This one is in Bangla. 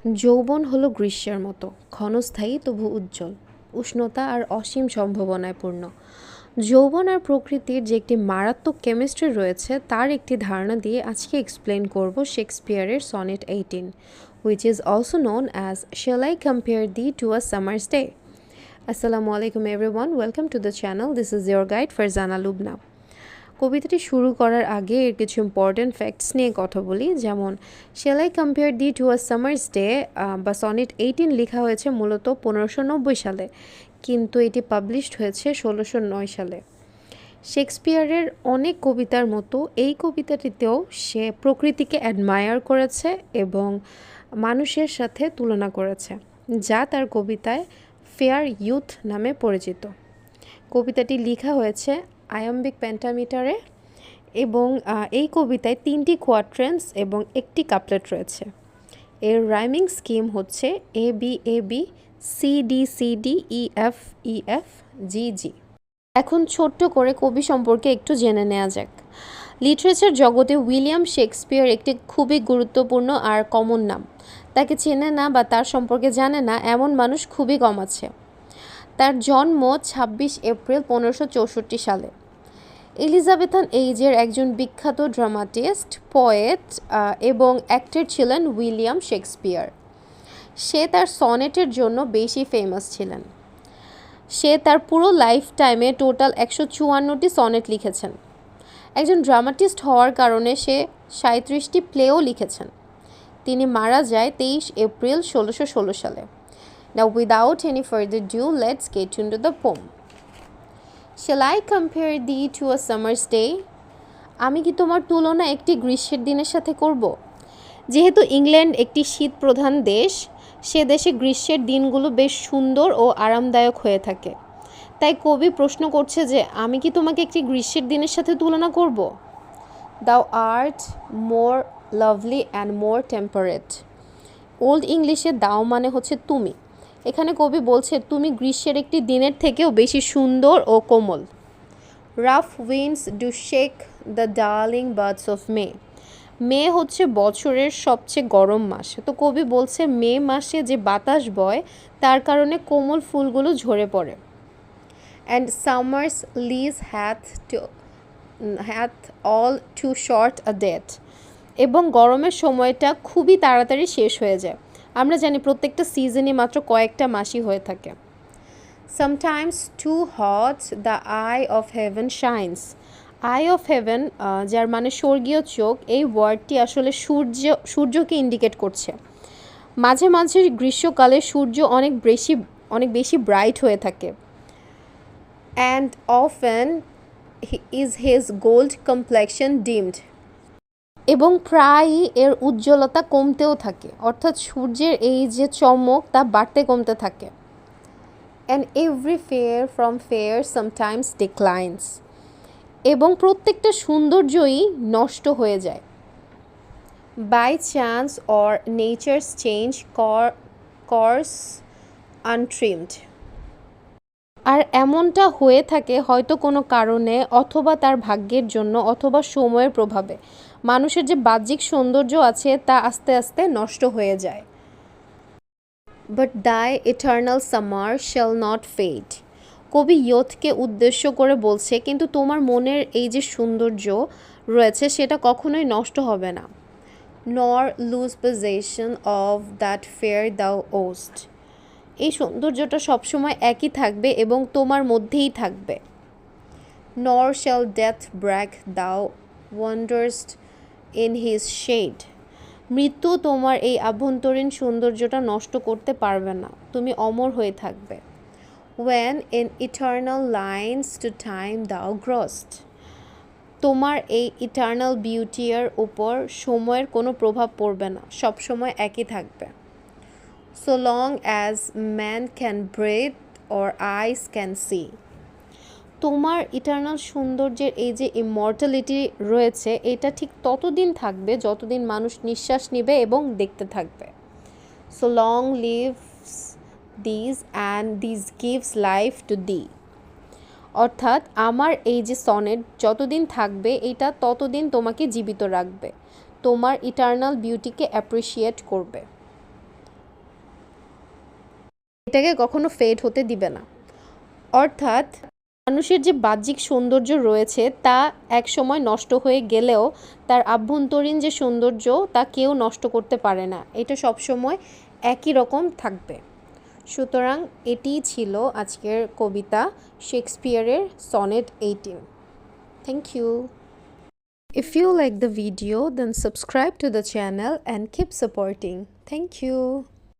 যৌবন হলো গ্রীষ্মের মতো ক্ষণস্থায়ী তবু উজ্জ্বল, উষ্ণতা আর অসীম সম্ভাবনায় পূর্ণ। যৌবন আর প্রকৃতির যে একটি মারাত্মক কেমিস্ট্রি রয়েছে তার একটি ধারণা দিয়ে আজকে এক্সপ্লেন করব শেক্সপিয়ারের sonnet 18, which is also known as Shall I Compare Thee to a Summer's Day? Assalamu alaikum everyone, welcome to the channel. This is your guide Farzana Lubna. কবিতাটি শুরু করার আগে এর কিছু ইম্পর্ট্যান্ট ফ্যাক্টস নিয়ে কথা বলি, যেমন shall I compare thee to a summer's day বা সনেট 18 লেখা হয়েছে মূলত 1590 সালে, কিন্তু এটি পাবলিশড হয়েছে 1609 সালে। শেক্সপিয়ারের অনেক কবিতার মতো এই কবিতাটিতেও সে প্রকৃতিকে অ্যাডমায়ার করেছে এবং মানুষের সাথে তুলনা করেছে, যা তার কবিতায় ফেয়ার ইউথ নামে পরিচিত। কবিতাটি লেখা হয়েছে আয়াম্বিক পেন্টামিটারে এবং এই কবিতায় 3টি কোয়াট্রেন্স এবং একটি কাপলেট রয়েছে। এর রাইমিং স্কিম হচ্ছে A B A B, C D C D, E F E F, G G. এখন ছোট্ট করে কবি সম্পর্কে একটু জেনে নেওয়া যাক। লিটারেচার জগতে উইলিয়াম শেক্সপিয়ার একটি খুবই গুরুত্বপূর্ণ আর কমন নাম। তাকে চেনে না বা তার সম্পর্কে জানে না এমন মানুষ খুবই কম আছে। তার জন্ম 26 এপ্রিল 1564 সালে। এলিজাবেথান এইজের একজন বিখ্যাত ড্রামাটিস্ট, পোয়েট এবং অ্যাক্টর ছিলেন উইলিয়াম শেক্সপিয়ার। সে তার সনেটের জন্য বেশি ফেমাস ছিলেন। সে তার পুরো লাইফ টাইমে টোটাল 154টি সনেট লিখেছেন। একজন ড্রামাটিস্ট হওয়ার কারণে সে 37টি প্লেও লিখেছেন। তিনি মারা যায় 23 এপ্রিল 1616 সালে। Now without any further ado, let's get into the poem. Shall I compare thee to a summer's day? আমি কি তোমার তুলনা একটি গ্রীষ্মের দিনের সাথে করব? যেহেতু ইংল্যান্ড একটি শীত প্রধান দেশ, সে দেশে গ্রীষ্মের দিনগুলো বেশ সুন্দর ও আরামদায়ক হয়ে থাকে। তাই কবি প্রশ্ন করছে যে আমি কি তোমাকে একটি গ্রীষ্মের দিনের সাথে তুলনা করব? Thou art more lovely and more temperate. Old ইংলিশে দাও মানে হচ্ছে তুমি। এখানে কবি বলছে তুমি গ্রীষ্মের একটি দিনের থেকেও বেশি সুন্দর ও কোমল। Rough winds do shake the darling birds of May. May হচ্ছে বছরের সবচেয়ে গরম মাস, তো কবি বলছে মে মাসে যে বাতাস বয় তার কারণে কোমল ফুলগুলো ঝরে পড়ে। And summer's lease hath all too short a date. এবং গরমের সময়টা খুবই তাড়াতাড়ি শেষ হয়ে যায়। আমরা জানি প্রত্যেকটা সিজনই মাত্র কয়েকটা মাসই হয়ে থাকে। Sometimes too hot the eye of heaven shines. Eye of heaven, যার মানে স্বর্গীয় চোখ, এই ওয়ার্ডটি আসলে সূর্যকে ইন্ডিকেট করছে। মাঝে মাঝে গ্রীষ্মকালে সূর্য অনেক বেশি ব্রাইট হয়ে থাকে। And often is his gold complexion deemed. এবং প্রায়ই এর উজ্জ্বলতা কমতেও থাকে, অর্থাৎ সূর্যের এই যে চমক তা বাড়তে কমতে থাকে। And every fair from fair sometimes declines. এবং প্রত্যেকটা সৌন্দর্যই নষ্ট হয়ে যায়। By chance or nature's change course untrimmed. আর এমনটা হয়ে থাকে হয়তো কোনো কারণে, অথবা তার ভাগ্যের জন্য, অথবা সময়ের প্রভাবে। মানুষের যে বাহ্যিক সৌন্দর্য আছে তা আস্তে আস্তে নষ্ট হয়ে যায়। But thy eternal summer shall not fade. কবি ইয়থকে উদ্দেশ্য করে বলছে কিন্তু তোমার মনের এই যে সৌন্দর্য রয়েছে সেটা কখনোই নষ্ট হবে না। Nor lose possession of that fair thou ow'st. এই সৌন্দর্যটা সবসময় একই থাকবে এবং তোমার মধ্যেই থাকবে। নর শ্যাল ডেথ ব্রেক দাও ওয়ান্ডারস্ট ইন হিজ শেড। মৃত্যু তোমার এই আভ্যন্তরীণ সৌন্দর্যটা নষ্ট করতে পারবে না, তুমি অমর হয়ে থাকবে। When in eternal lines to time thou grow'st. তোমার এই ইটার্নাল বিউটির উপর সময়ের কোনো প্রভাব পড়বে না, সবসময় একই থাকবে। So long as man can breathe or eyes can see. তোমার ইটার্নাল সৌন্দর্যের এই যে ইমর্টালিটি রয়েছে এটা ঠিক ততদিন থাকবে যতদিন মানুষ নিঃশ্বাস নেবে এবং দেখতে থাকবে। So long lives these and these gives life to thee. অর্থাৎ আমার এই যে সনেট যতদিন থাকবে এটা ততদিন তোমাকে জীবিত রাখবে, তোমার ইটার্নাল বিউটিকে অ্যাপ্রিসিয়েট করবে। সেটাকে কখনো ফেড হতে দিবে না। অর্থাৎ মানুষের যে বাহ্যিক সৌন্দর্য রয়েছে তা এক সময় নষ্ট হয়ে গেলেও তার আভ্যন্তরীণ যে সৌন্দর্য তা কেউ নষ্ট করতে পারে না, এটা সবসময় একই রকম থাকবে। সুতরাং এটিই ছিল আজকের কবিতা শেক্সপিয়ারের sonnet 18। Thank you. If you like the video, then subscribe to the channel and keep supporting. Thank you.